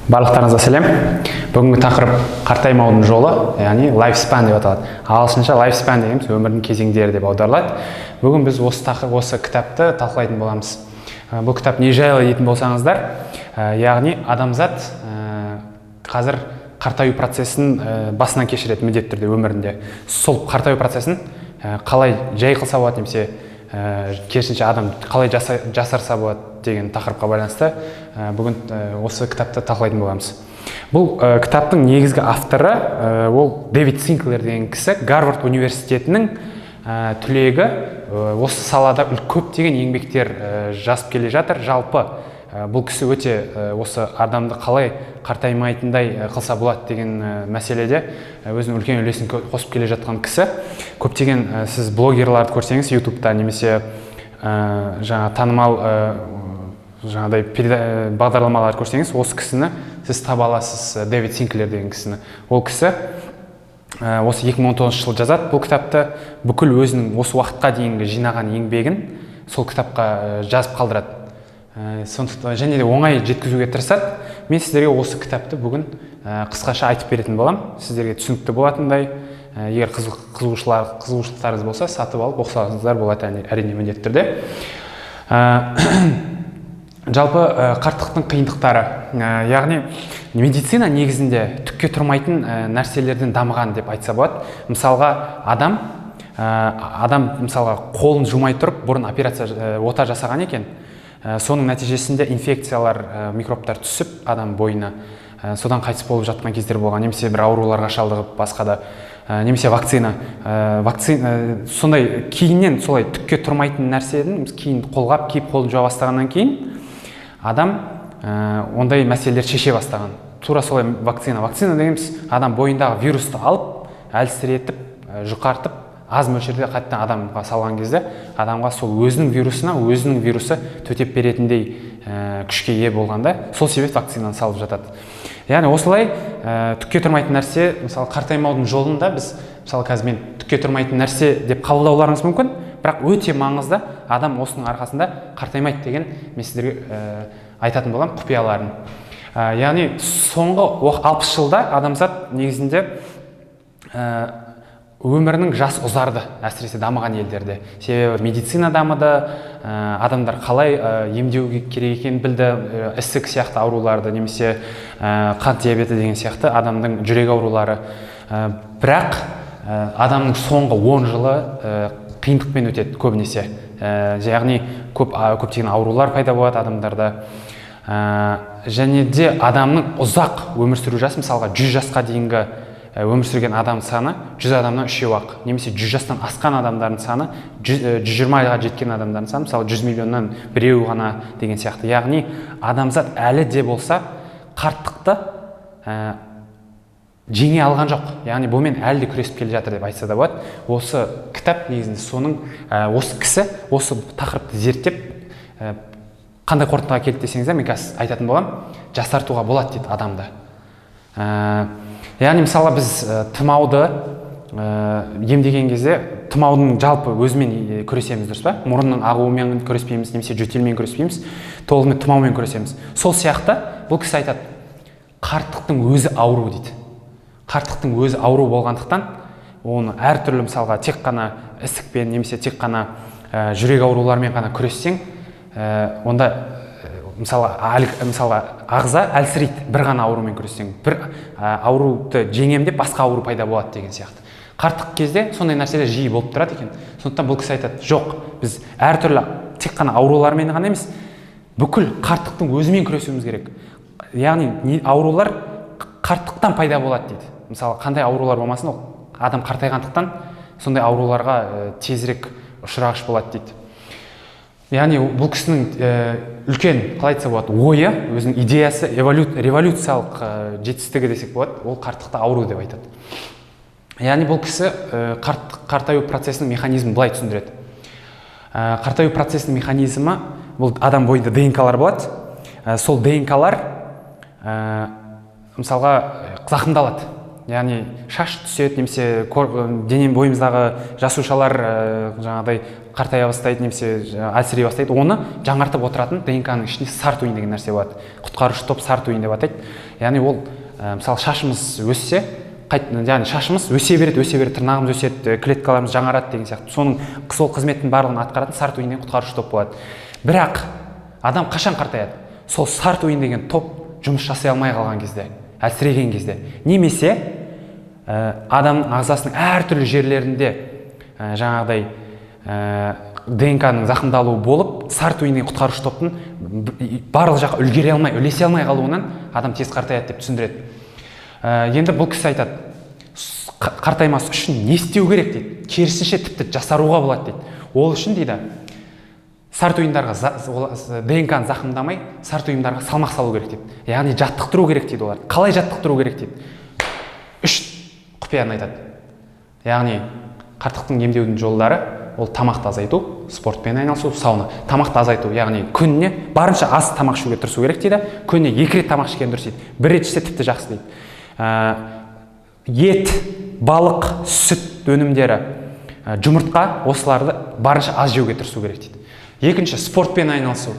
Барлықтарыңызға сәлем. Бүгінгі тақырып қартаймаудың жолы, яғни lifespan деп аталады. Ағылшынша lifespan дегеніміз өмірдің кезеңдері деп аударылады. Бүгін біз осы кітапты талқылайтын боламыз. Бұл кітап не жайлы дейтін болсаңыздар, яғни адамзат қазір қартаю процесін басынан кешіреді міндетті түрде өмірінде. Сол қартаю процесін қалай жай қылса болады, немесе керісінше адам қалай жасарса болады деген тақырыпқа байланысты бүгін осы кітапты талқылайтын боламыз. Бұл кітаптың негізгі авторы ол Дэвид Синклер деген кісі, Гарвард университетінің түлегі. Осы салада көптеген еңбектер жазып келе жатыр. Жалпы бұл кісі өте осы адамды қалай қартаймайтындай қылса болады деген мәселеде өзінің үлкен үлесін қосып келе жатқан кісі. Көптеген сіз блогерларды көрсеңіз YouTube'да немесе жаңа танымал жаңағыдай бағдарламалар көрсеңіз, осы кісіні сіз таба аласыз, Дэвид Синклер деген кісіні. Ол кісі осы 2019 жылы жазады бұл кітапты, бүкіл өзінің осы уақытқа дейінгі жинаған еңбегін сол кітапқа жазып қалдырады. Сондықтан және де оңай жеткізуге тырысады. Мен сіздерге осы кітапты бүгін қысқаша айтып беретін болам. Сіздерге түсінікті болатындай, егер қызығушылықтарыңыз болса, сатып алып оқысаңыздар болады, әрине міндетті түрде. Жалпы қарттықтың қиындықтары, яғни медицина негізінде түкке тұрмайтын нәрселерден дамыған деп айтса болады. Мысалға адам мысалға қолын жумай тұрып бұрын операция ота жасаған екен. Соның нәтижесінде инфекциялар, микробтар түсіп адам бойына, содан қайтыс болып жатқан кездер болған, немесе бір ауруларға шалдығып басқа да, немесе вакцина сондай кейіннен солай түкке тұрмайтын нәрседен кейін қолғап киіп қолын жуа бастағаннан кейін адам ондай мәселелер шеше бастаған. Тура солай вакцина дегеніміз адам бойындағы вирусты алып, әлсіретіп, жұқартып, аз мөлшерде қайтадан адамға салған кезде адамға сол өзінің вирусы төтеп беретіндей күшке ие болғанда, сол себеп вакцинаны салып жатады. Яғни осылай түкке тұрмайтын нәрсе, мысалы қартаймаудың жолында біз мысалы қазір мен түкке тұрмайтын нәрсе деп қабылдауларыңыз мүмкін, бірақ өте маңызды, адам осының арқасында қартаймайды деген мен сіздерге айтатын болам құпияларын. Яғни соңғы 60 жылда адамзат негізінде өмірінің жас ұзарды, әсіресе дамыған елдерде. Себебі медицина дамыды, адамдар қалай емдеуге керек екенін білді, ісік сияқты ауруларды, немесе қант диабеті деген сияқты адамның жүрек аурулары. Бірақ адамның соңғы 10 жылы қиындықпен өтеді көбінесе. Яғни көптеген аурулар пайда болады адамдарда. Және де адамның ұзақ өмір сүру жасы, мысалға 100 жасқа дейінгі өмір сүрген адам саны 100 адамнан 3-ақ, немесе 100 жастан асқан адамдардың саны 120-ға жеткен адамдардың саны, мысалы 100 миллионнан біреу ғана деген сияқты. Яғни адамзат әлі де болса қарттықты жеңе алған жоқ. Яғни бұмен әлі де күресіп келе жатыр деп айтса да болады. Осы кітап негізінде соның осы кісі осы тақырыпты зерттеп қандай қорытындыға келді десеңіздер, мен қазір айтатын болам, жасартуға болады дейді адамды. Яғни мысалы біз тұмауды емдеген кезде тұмаудың жалпы өзімен күресеміз, дұрыс па? Мұрынның ағуымен күреспейміз, немесе жөтелмен күреспейміз, толығымен тұмаумен күресеміз. Сол сияқты бұл кісі айтады, қарттықтың өзі ауру дейді. Қарттықтың өзі ауру болғандықтан, оны әртүрлі мысалға тек қана ісікпен, немесе тек қана жүрек ауруларымен ғана күрессең, онда мысалға ағза әлсірейді, бір ғана аурумен күрессең, бір ауруды жеңем деп басқа ауру пайда болады деген сияқты. Қарттық кезде сондай нәрселер жиі болып тұрады екен. Сондықтан бұл кісі айтады, жоқ, біз әртүрлі тек қана аурулармен ғана емес, бүкіл қарттықтың өзімен күресуіміз керек. Яғни аурулар қарттықтан пайда болады дейді. Мысалы қандай аурулар болмасын, ол адам қартайғандықтан сондай ауруларға тезірек ұшырағыш болады дейді. Яғни бұл кісінің үлкен, қалай айтса болады, ойы, өзінің идеясы, революциялық жетістігі десек болады, ол қарттықта ауру деп айтады. Яғни бұл кісі қартаю процесінің механизмін былай түсіндіреді. Қартаю процесінің механизмі, бұл адам бойында ДНК-лар болады. Сол ДНК-лар мысалға зақымдалады. яғни шаш түседі, немесе дене бойымыздағы жасушалар жаңағыдай қартая бастайды, немесе әлсірей бастайды, оны жаңартып отыратын ДНК-ның ішінде сартуин деген нәрсе болады. Құтқарушы топ сартуин деп атайды. Яғни ол мысалы шашымыз өссе, яғни шашымыз өсе береді, тырнағымыз өседі, клеткаларымыз жаңарады деген сияқты. Соның сол қызметтің барлығын атқаратын сартуин деген құтқарушы топ болады. Бірақ адам қашан қартаяды? Сол сартуин деген топ жұмыс жасай алмай қалған кезде, әлсіреген кезде, немесе адамның ағзасының әртүрлі жерлерінде жаңағыдай ДНК-ның зақымдалуы болып, сартуин деген құтқарушы топтың барлық жаққа үлгере алмай, ілесе алмай қалуынан адам тез қартаяды деп түсіндіреді. Енді бұл кісі айтады, қартаймас үшін не істеу керек дейді, керісінше тіпті жасаруға болады дейді. Ол үшін дейді, сартуиндарға ДНК-ны зақымдамай, сартуиндарға салмақ салу керек дейді. Яғни жаттықтыру керек дейді олар. Қалай жаттықтыру керек дейді? 3 құпияны айтады. Яғни қарттықтың емдеудің жолдары ол тамақты азайту, спортпен айналысу, сауна. Тамақты азайту, яғни күніне барынша аз тамақ ішуге тырысу керек дейді. Күніне 2 рет тамақ ішкен дұрыс дейді. 1 рет ішсе тіпті жақсы дейді. Ет, балық, сүт өнімдері, жұмыртқа, осыларды барынша аз жеуге тырысу керек дейді. Екінші, спортпен айналысу.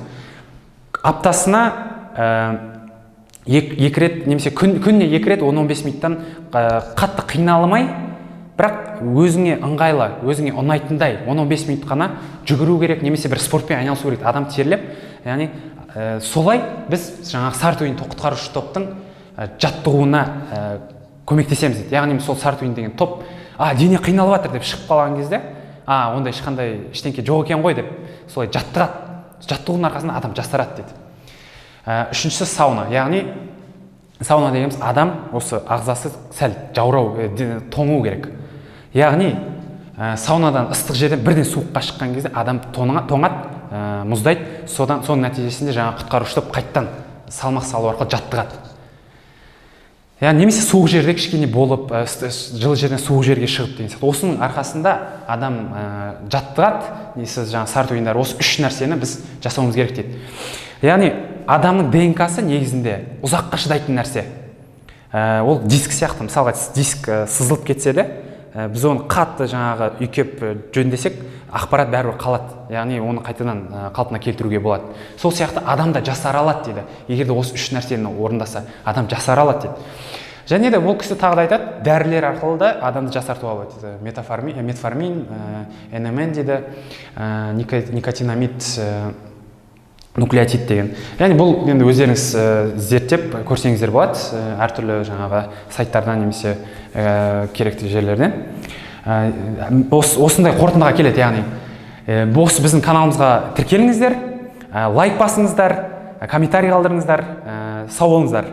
Аптасына 2 рет, немесе күніне 2 рет 10-15 минуттан қатты қиналмай, бірақ өзіңе ыңғайлы, өзіңе ұнайтындай 10-15 минут қана жүгіру керек, немесе бір спортпен айналысу керек. Адам терлеп, яғни солай біз жаңағы сартуин құтқарушы топтың жаттығуына көмектесеміз дейді. Яғни сол сартуин деген топ, дене қиналып жатыр деп шығып қалған кезде, ондай ешқандай ештеңке жоқ екен ғой деп солай жаттығады. Жаттығудың арқасында адам жасарады дейді. Үшіншісі сауна. Яғни сауна дегеніміз адам осы ағзасы сәл жаурау, тоңу керек. Яғни саунадан ыстық жерден бірден суыққа шыққан кезде адам тоңады, мұздайды. Соның нәтижесінде жаңа құтқарушы топ қайттан салмақ салу арқылы жаттығады. Немесе суық жерде кішкене болып, жылы жерден суық жерге шығып деген сияқты. Осының арқасында адам жаттығады. Сіз жаңа сартуиндар осы 3 нәрсені біз жасауымыз керек дейді. Яғни адамның ДНК-сы негізінде ұзаққа шыдайтын нәрсе. Ол диск сияқты. Мысалға диск сызылып кетсе де, біз оны қатты жаңағы үйкеп жөндесек, ақпарат бәрібір қалады. Яғни оны қайтадан қалпына келтіруге болады. Сол сияқты адам да жасара алады дейді. Егер де осы 3 нәрсені орындаса, адам жасара алады дейді. Және де бұл кісі тағы да айтады, дәрілер арқылы да адамды жасартуға болады. Метформин, НМН дейді, никотинамид, нуклеотид деген. Яғни бұл енді өздеріңіз зерттеп көрсеңіздер болады, әртүрлі жаңағы сайттардан немесе керекті жерлерден. Осындай қорытындыға келеді, яғни осы біздің каналымызға тіркеліңіздер, лайк басыңыздар, комментарий қалдырыңыздар, сау болыңыздар.